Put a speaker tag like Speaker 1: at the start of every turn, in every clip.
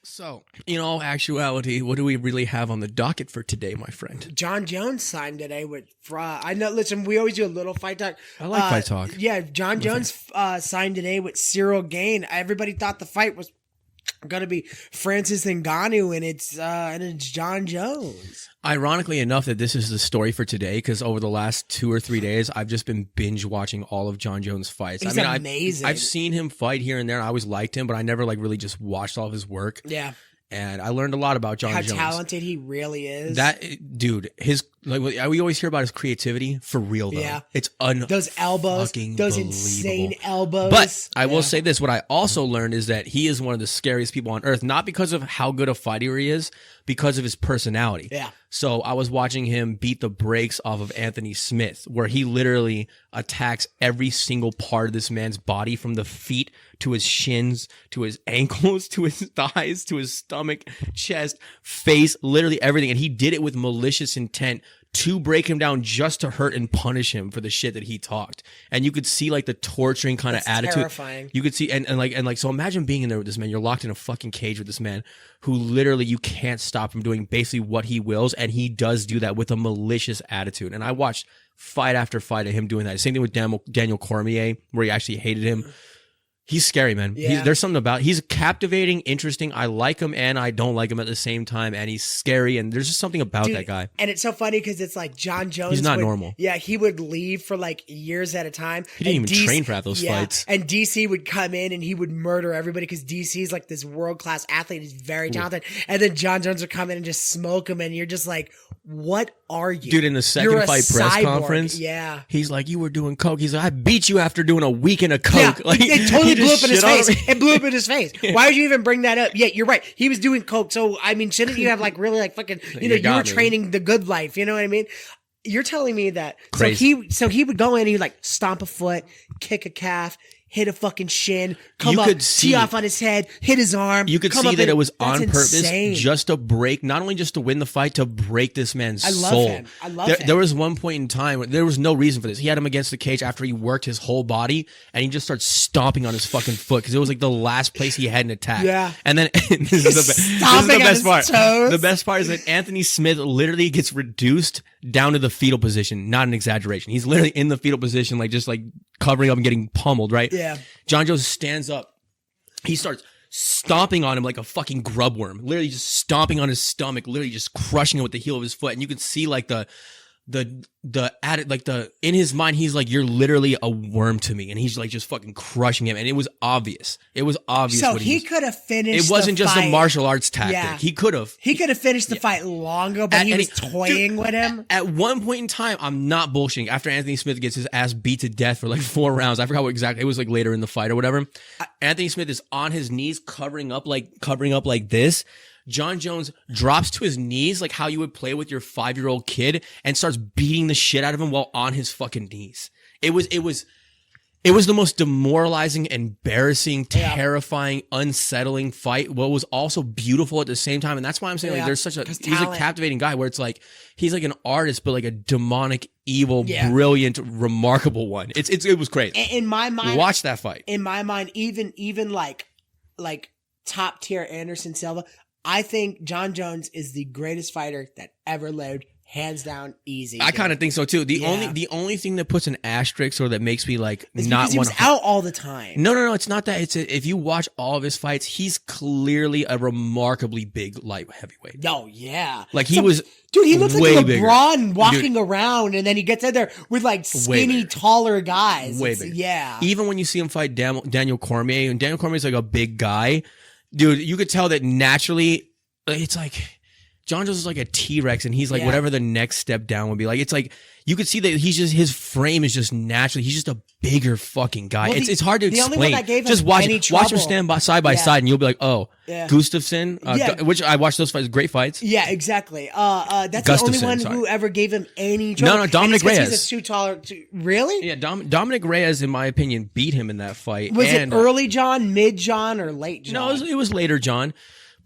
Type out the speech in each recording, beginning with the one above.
Speaker 1: So, in all actuality, what do we really have on the docket for today, my friend?
Speaker 2: Jon Jones signed today with I know. Listen, we always do a little fight talk.
Speaker 1: I like fight talk.
Speaker 2: Yeah, Jon Jones signed today with Cyril Gane. Everybody thought the fight was gonna be Francis Ngannou, and it's Jon Jones.
Speaker 1: Ironically enough, that this is the story for today, because over the last 2 or 3 days, I've just been binge watching all of Jon Jones' fights.
Speaker 2: He's amazing.
Speaker 1: I've seen him fight here and there, and I always liked him, but I never really just watched all of his work.
Speaker 2: Yeah.
Speaker 1: And I learned a lot about Jon Jones.
Speaker 2: How talented he really is.
Speaker 1: That dude, we always hear about his creativity. For real though,
Speaker 2: yeah,
Speaker 1: it's
Speaker 2: those elbows, those insane elbows.
Speaker 1: But I will say this: what I also learned is that he is one of the scariest people on earth. Not because of how good a fighter he is, because of his personality.
Speaker 2: Yeah.
Speaker 1: So I was watching him beat the brakes off of Anthony Smith, where he literally attacks every single part of this man's body, from the feet to his shins, to his ankles, to his thighs, to his stomach, chest, face, literally everything. And he did it with malicious intent to break him down, just to hurt and punish him for the shit that he talked. And you could see like the torturing kind of attitude.
Speaker 2: Terrifying.
Speaker 1: You could see, and so imagine being in there with this man. You're locked in a fucking cage with this man who literally you can't stop from doing basically what he wills. And he does do that with a malicious attitude. And I watched fight after fight of him doing that. Same thing with Daniel Cormier, where he actually hated him. He's scary, man.
Speaker 2: Yeah.
Speaker 1: There's something about, he's captivating, interesting. I like him and I don't like him at the same time. And he's scary. And there's just something about that guy.
Speaker 2: And it's so funny because it's like Jon Jones.
Speaker 1: He's not normal.
Speaker 2: Yeah, he would leave for like years at a time.
Speaker 1: He didn't even train for half those fights.
Speaker 2: And DC would come in and he would murder everybody because DC is like this world-class athlete. He's very talented. And then Jon Jones would come in and just smoke him. And you're just like, what are you?
Speaker 1: Dude, in the second fight press conference,
Speaker 2: yeah,
Speaker 1: he's like, you were doing coke. He's like, I beat you after doing a weekend of coke.
Speaker 2: Yeah,
Speaker 1: like,
Speaker 2: it totally blew up in his face. It blew up in his face. Why would you even bring that up? Yeah, you're right. He was doing coke. So, I mean, shouldn't you have like really like fucking, you were training the good life. You know what I mean? You're telling me that.
Speaker 1: Crazy.
Speaker 2: So he would go in and he'd like stomp a foot, kick a calf, hit a fucking shin, come up, tee off on his head, hit his arm.
Speaker 1: You could see that it was on purpose,
Speaker 2: insane.
Speaker 1: just to break, not only just to win the fight, to break this man's soul.
Speaker 2: I love him.
Speaker 1: There was one point in time where there was no reason for this. He had him against the cage after he worked his whole body, and he just starts stomping on his fucking foot because it was like the last place he hadn't attacked.
Speaker 2: Yeah.
Speaker 1: And then this is the best part.
Speaker 2: Toes.
Speaker 1: The best part is that Anthony Smith literally gets reduced down to the fetal position. Not an exaggeration. He's literally in the fetal position, like just like covering up and getting pummeled, right?
Speaker 2: Yeah.
Speaker 1: Jon Jones stands up. He starts stomping on him like a fucking grub worm. Literally just stomping on his stomach, literally just crushing him with the heel of his foot. And you could see like in his mind, he's like, you're literally a worm to me. And he's like just fucking crushing him. And it was obvious. It was obvious.
Speaker 2: So he could have finished.
Speaker 1: It wasn't just
Speaker 2: a
Speaker 1: martial arts tactic.
Speaker 2: Yeah.
Speaker 1: He could have.
Speaker 2: He could have finished the fight long ago, but he was toying with him.
Speaker 1: At one point in time, I'm not bullshitting. After Anthony Smith gets his ass beat to death for like 4 rounds, I forgot what exactly, it was like later in the fight or whatever. Anthony Smith is on his knees, covering up like this. Jon Jones drops to his knees like how you would play with your 5-year-old kid and starts beating the shit out of him while on his fucking knees. It was the most demoralizing, embarrassing, terrifying, unsettling fight. What was also beautiful at the same time. And that's why I'm saying like there's he's a captivating guy where it's like, he's like an artist, but like a demonic, evil, brilliant, remarkable one. It was crazy.
Speaker 2: In my mind,
Speaker 1: watch that fight.
Speaker 2: In my mind, even like top tier Anderson Silva, I think Jon Jones is the greatest fighter that ever lived, hands down, easy.
Speaker 1: I kind of think so too. The only thing that puts an asterisk or that makes me like
Speaker 2: it's
Speaker 1: not
Speaker 2: because he was out all the time.
Speaker 1: No, it's not that. If you watch all of his fights, he's clearly a remarkably big light heavyweight.
Speaker 2: No, yeah,
Speaker 1: like he was.
Speaker 2: Dude, he looks like LeBron
Speaker 1: bigger.
Speaker 2: walking around, and then he gets in there with like skinny, taller guys.
Speaker 1: Way bigger.
Speaker 2: Yeah.
Speaker 1: Even when you see him fight Daniel Cormier, and Daniel Cormier's like a big guy, dude, you could tell that naturally. It's like Jon Jones is like a T-Rex, and he's like whatever the next step down would be. Like it's like you could see that his frame is just naturally. He's just a bigger fucking guy. Well, it's hard to explain.
Speaker 2: Only one that gave
Speaker 1: just watch him stand side by side, and you'll be like, oh, Gustafsson, which I watched those fights, great fights.
Speaker 2: Yeah, exactly. That's the only one who ever gave him any trouble.
Speaker 1: No, Dominic Reyes.
Speaker 2: He's too taller. Really?
Speaker 1: Yeah, Dominic Reyes, in my opinion, beat him in that fight.
Speaker 2: Was it early John, mid John, or late John?
Speaker 1: No, it was later John.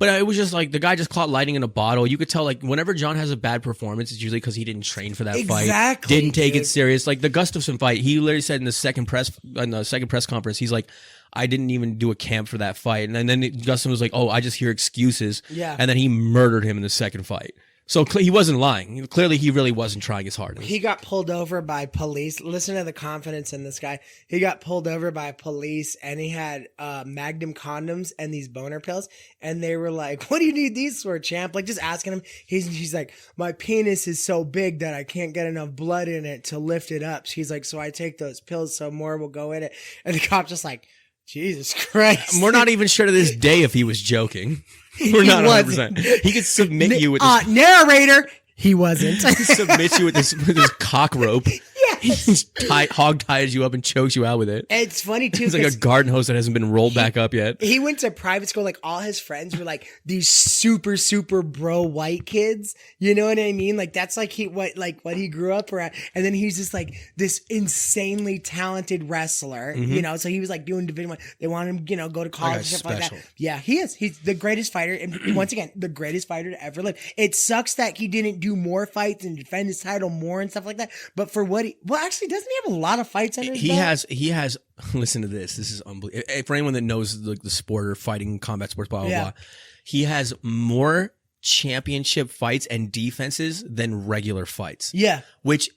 Speaker 1: But it was just like the guy just caught lightning in a bottle. You could tell like whenever Jon has a bad performance, it's usually because he didn't train for that fight, didn't take it serious. Like the Gustafsson fight, he literally said in the second press conference, he's like, I didn't even do a camp for that fight. And then Gustafsson was like, oh, I just hear excuses.
Speaker 2: Yeah.
Speaker 1: And then he murdered him in the second fight. So he wasn't lying. Clearly, he really wasn't trying his hardest.
Speaker 2: He got pulled over by police. Listen to the confidence in this guy. He got pulled over by police, and he had Magnum condoms and these boner pills. And they were like, "What do you need these for, champ?" Like just asking him. He's like, "My penis is so big that I can't get enough blood in it to lift it up." He's like, "So I take those pills so more will go in it." And the cop's just like, Jesus Christ.
Speaker 1: We're not even sure to this day if he was joking. We're not 100%. He could submit you with this.
Speaker 2: Narrator, he wasn't.
Speaker 1: Submit you with this cock rope.
Speaker 2: Yes.
Speaker 1: He just hog ties you up and chokes you out with it.
Speaker 2: It's funny too.
Speaker 1: It's like a garden hose that hasn't been rolled back up yet.
Speaker 2: He went to private school. Like all his friends were like these super, super bro white kids. You know what I mean? Like that's like what he grew up around. And then he's just like this insanely talented wrestler.
Speaker 1: Mm-hmm.
Speaker 2: You know, so he was like doing Division 1. They want him, go to college and stuff like that. Yeah, he is. He's the greatest fighter, and once again, the greatest fighter to ever live. It sucks that he didn't do more fights and defend his title more and stuff like that. But for what actually, doesn't he have a lot of fights under his belt?
Speaker 1: He has, listen to this. This is unbelievable. For anyone that knows the sport or fighting, combat sports, blah, blah, blah. He has more championship fights and defenses than regular fights.
Speaker 2: Yeah.
Speaker 1: Which,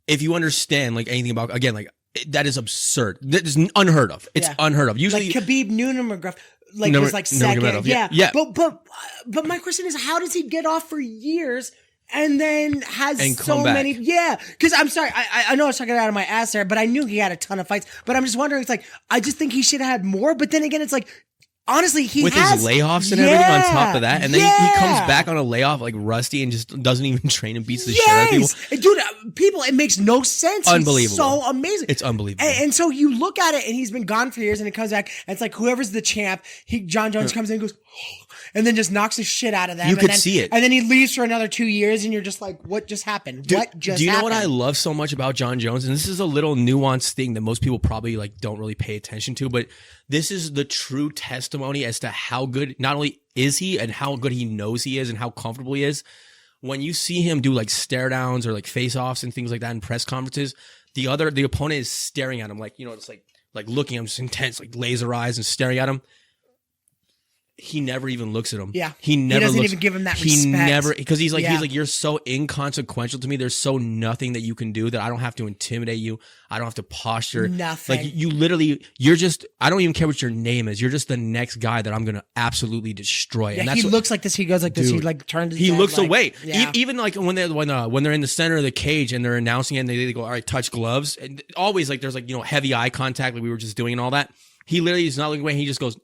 Speaker 1: if you understand, like anything about, again, like, that is absurd. That is unheard of. It's unheard of. Usually,
Speaker 2: like Khabib, Nurmagomedov, was like second. Yeah. But my question is, how does he get off for years and then has so many? Yeah. Because I'm sorry, I know I was talking out of my ass there, but I knew he had a ton of fights. But I'm just wondering, it's like, I just think he should have had more. But then again, it's like, honestly, his
Speaker 1: layoffs and everything on top of that, and then he comes back on a layoff like rusty and just doesn't even train and beats the shit out of people.
Speaker 2: Dude, it makes no sense.
Speaker 1: Unbelievable.
Speaker 2: He's so amazing.
Speaker 1: It's unbelievable.
Speaker 2: And so you look at it, and he's been gone for years, and it comes back, and it's like whoever's the champ, Jon Jones comes in and goes, and then just knocks the shit out of them.
Speaker 1: You could see it.
Speaker 2: And then he leaves for another 2 years, and you're just like, what just happened?
Speaker 1: Do you know what I love so much about Jon Jones? And this is a little nuanced thing that most people probably like don't really pay attention to, but this is the true testimony as to how good not only is he and how good he knows he is and how comfortable he is. When you see him do like stare downs or like face offs and things like that in press conferences, the opponent is staring at him like, it's like looking at him, just intense, like laser eyes and staring at him. He never even looks at him.
Speaker 2: Yeah.
Speaker 1: He doesn't
Speaker 2: even give him that respect.
Speaker 1: He never, because he's like, you're so inconsequential to me. There's so nothing that you can do that I don't have to intimidate you. I don't have to posture.
Speaker 2: Nothing.
Speaker 1: Like I don't even care what your name is. You're just the next guy that I'm going to absolutely destroy.
Speaker 2: Yeah,
Speaker 1: and that's
Speaker 2: looks like this. He goes like this. He like turns his
Speaker 1: He
Speaker 2: head,
Speaker 1: looks
Speaker 2: like,
Speaker 1: away.
Speaker 2: Yeah.
Speaker 1: Even like when they're in the center of the cage and they're announcing it and they go, all right, touch gloves. And always like, there's like, heavy eye contact like we were just doing and all that. He literally is not looking away. He just goes,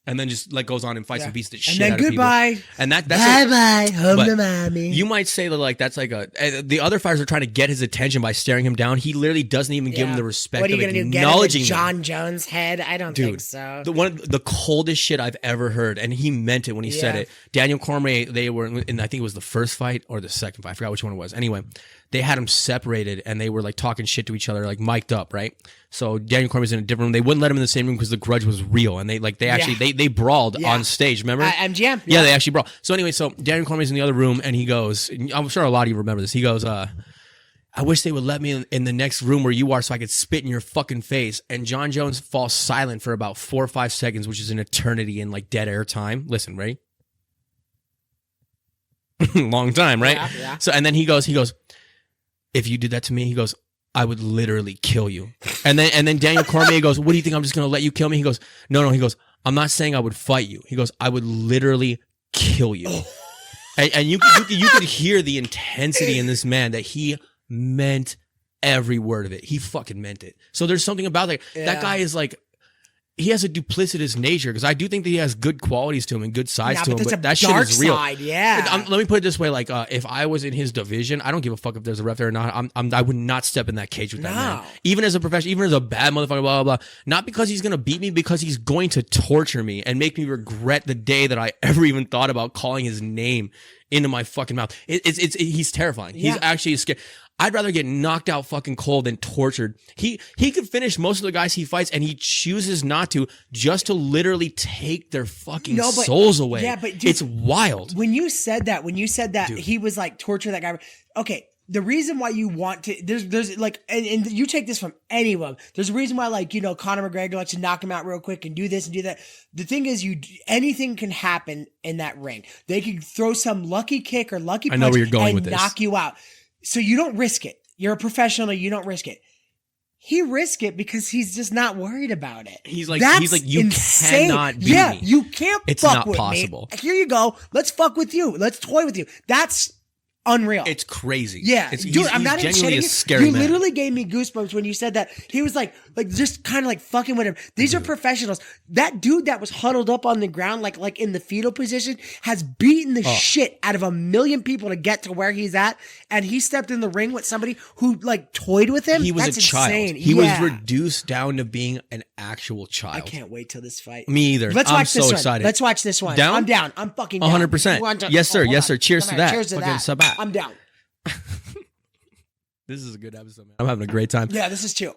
Speaker 1: and then just like goes on and fights and beats the shit out of people.
Speaker 2: Goodbye.
Speaker 1: And that's
Speaker 2: bye home to mommy.
Speaker 1: You might say that like that's like the other fighters are trying to get his attention by staring him down. He literally doesn't even give him the respect.
Speaker 2: What are you
Speaker 1: of
Speaker 2: gonna do?
Speaker 1: Acknowledging
Speaker 2: get in Jon Jones' head? I don't think so.
Speaker 1: The coldest shit I've ever heard, and he meant it when he said it. Daniel Cormier, they were in, I think it was the first fight or the second fight. I forgot which one it was. Anyway, they had him separated and they were like talking shit to each other, like mic'd up, right? So Daniel Cormier's in a different room. They wouldn't let him in the same room because the grudge was real, and they actually they brawled on stage. Remember?
Speaker 2: MGM.
Speaker 1: Yeah, they actually brawled. So anyway, so Daniel Cormier's in the other room, and he goes, I'm sure a lot of you remember this. He goes, I wish they would let me in the next room where you are so I could spit in your fucking face. And Jon Jones falls silent for about 4 or 5 seconds, which is an eternity in like dead air time. Listen, ready? Long time, right?
Speaker 2: Yeah.
Speaker 1: So and then he goes, if you did that to me, he goes, I would literally kill you. And then Daniel Cormier goes, what do you think? I'm just going to let you kill me? He goes, no. He goes, I'm not saying I would fight you. He goes, I would literally kill you. And you could hear the intensity in this man that he meant every word of it. He fucking meant it. So there's something about that. Yeah. That guy is like, he has a duplicitous nature because I do think that he has good qualities to him and good sides to him, but that shit is real.
Speaker 2: Side, yeah.
Speaker 1: Let me put it this way: like, if I was in his division, I don't give a fuck if there's a ref there or not. I would not step in that cage with that man, even as a professional, even as a bad motherfucker. Blah blah blah. Not because he's gonna beat me, because he's going to torture me and make me regret the day that I ever even thought about calling his name into my fucking mouth. He's terrifying. He's actually scary. I'd rather get knocked out fucking cold than tortured. He could finish most of the guys he fights, and he chooses not to, just to literally take their fucking souls away.
Speaker 2: Yeah, but dude,
Speaker 1: it's wild.
Speaker 2: When you said that,
Speaker 1: Dude.
Speaker 2: he was like torture that guy. Okay. The reason why you want to, there's like, and you take this from anyone. There's a reason why, like, you know, Conor McGregor likes to knock him out real quick and do this and do that. The thing is, anything can happen in that ring. They could throw some lucky kick or lucky punch
Speaker 1: where you're going
Speaker 2: and
Speaker 1: with this.
Speaker 2: knock you out. So you don't risk it. You're a professional. You don't risk it. He risked it because he's just not worried about it.
Speaker 1: He's like,
Speaker 2: That's
Speaker 1: you
Speaker 2: insane.
Speaker 1: cannot beat me.
Speaker 2: You can't
Speaker 1: It's
Speaker 2: fuck
Speaker 1: not
Speaker 2: with
Speaker 1: possible.
Speaker 2: me. Here you go. Let's fuck with you. Let's toy with you. That's unreal.
Speaker 1: It's crazy.
Speaker 2: Yeah, dude, I'm not even
Speaker 1: genuinely
Speaker 2: shitting
Speaker 1: a
Speaker 2: you.
Speaker 1: scary
Speaker 2: You
Speaker 1: man.
Speaker 2: literally gave me goosebumps when you said that. He was like just kind of like fucking with him. These are professionals. That dude that was huddled up on the ground, like in the fetal position, has beaten the shit out of 1 million people to get to where he's at, and he stepped in the ring with somebody who like toyed with him.
Speaker 1: He was
Speaker 2: That's
Speaker 1: a child.
Speaker 2: insane.
Speaker 1: He was reduced down to being an actual child.
Speaker 2: I can't wait till this fight.
Speaker 1: Me either.
Speaker 2: Let's
Speaker 1: I'm
Speaker 2: watch this
Speaker 1: so
Speaker 2: one.
Speaker 1: excited.
Speaker 2: Let's watch this one.
Speaker 1: Down?
Speaker 2: I'm down. I'm fucking down.
Speaker 1: 100%. Yes, sir.
Speaker 2: Hold
Speaker 1: Yes,
Speaker 2: on.
Speaker 1: sir. Cheers
Speaker 2: Come
Speaker 1: to
Speaker 2: on,
Speaker 1: that.
Speaker 2: Cheers to
Speaker 1: Fucking
Speaker 2: that.
Speaker 1: sabat.
Speaker 2: I'm down.
Speaker 1: This is a good episode, man. I'm having a great time.
Speaker 2: Yeah, this is chill.